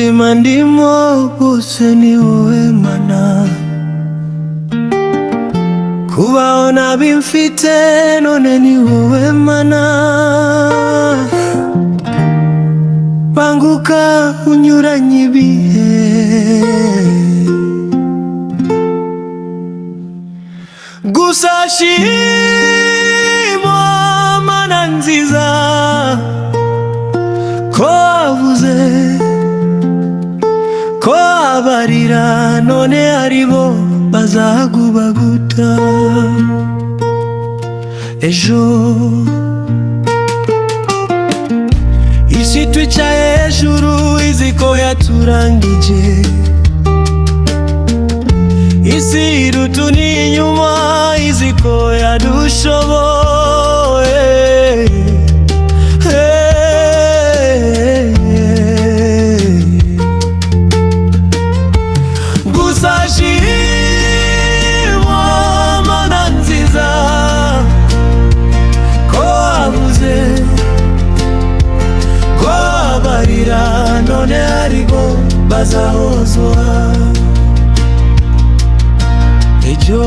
ubuzima ndimo bwose ni wowe Mana. Kubaho nabimfite none ni wowe Mana. Banguka unyuranye ibihe, gusa shimwa Mana nziza ko wavuze ko abarira none aribo bazagubaguta ejo. Isi twicaye hejuru izi ko yaturangije, isi irutuni inyuma izi ko yadushoboye. Gusa shimwa Mana nziza ko wavuze ko abarira none aribo bazahozwa ejo.